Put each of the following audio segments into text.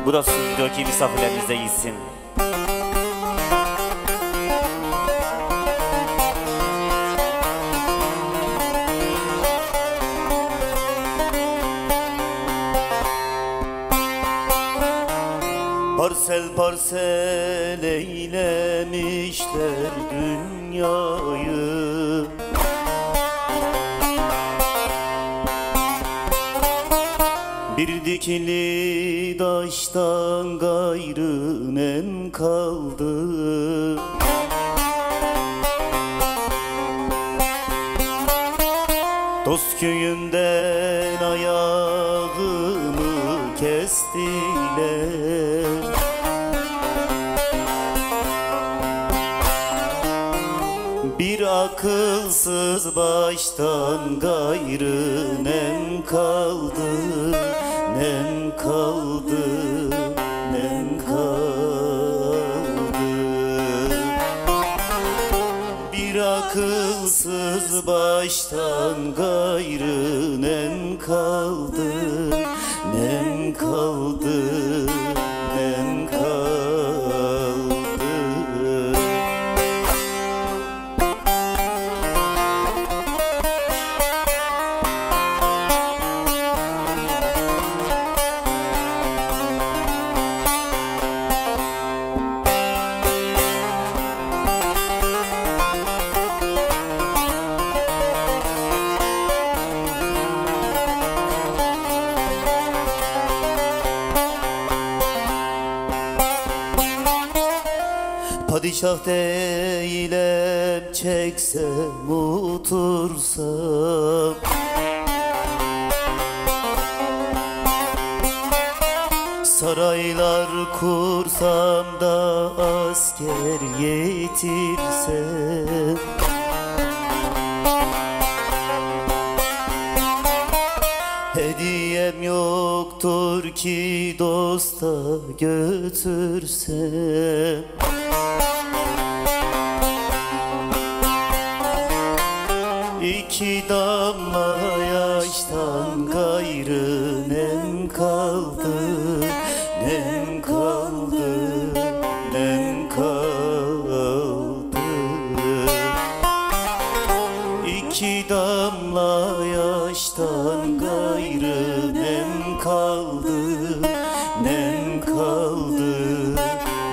Bu da stüdyodaki misafirlerimiz de gitsin. Parsel parsel eylemişler dünyayı, bir dikili taştan gayrı nem kaldı. Dost köyünden ayağımı kestiler. Bir akılsız baştan gayrı nem kaldı, nem kaldı, nem kaldı. Bir akılsız baştan gayrı nem kaldı, nem kaldı, nem kaldı. Padişah değilim çeksem otursam, saraylar kursam da asker yetirsem, hediyem yoktur ki dosta götürsem. İki damla yaştan gayrı nem kaldı, nem kaldı, nem kaldı. İki damla yaştan gayrı nem kaldı, nem kaldı,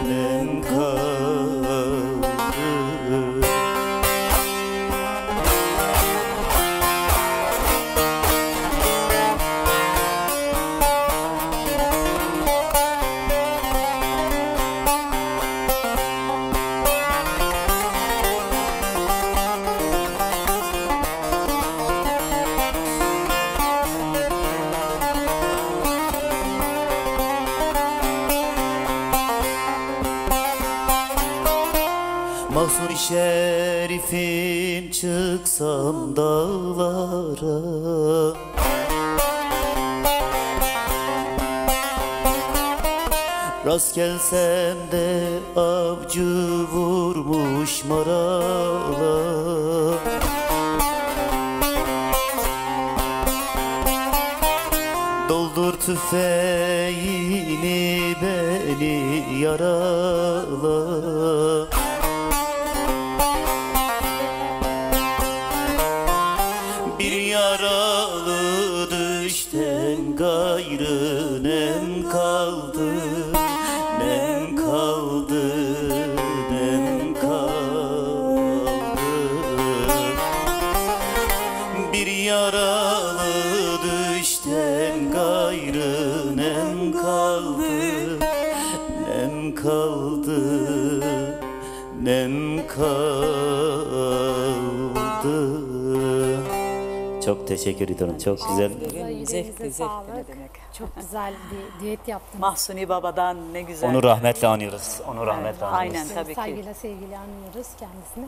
nem kaldı. Mahsur şerifim çıksam dağlara, rast gelsem de avcı vurmuş marala. Doldur tüfeğini beni yarala. Bir yaralı düşten gayrı nem kaldı, nem kaldı, nem kaldı. Bir yaralı düşten gayrı nem kaldı, nem kaldı, nem kaldı. Çok teşekkür ederim. Çok güzel. Zevkli demek. Çok güzel bir düet yaptınız. Mahsuni Baba'dan ne güzel. Onu rahmetle anıyoruz. Onu rahmetle anıyoruz. Aynen tabii ki. Saygıyla sevgiyle anıyoruz kendisini.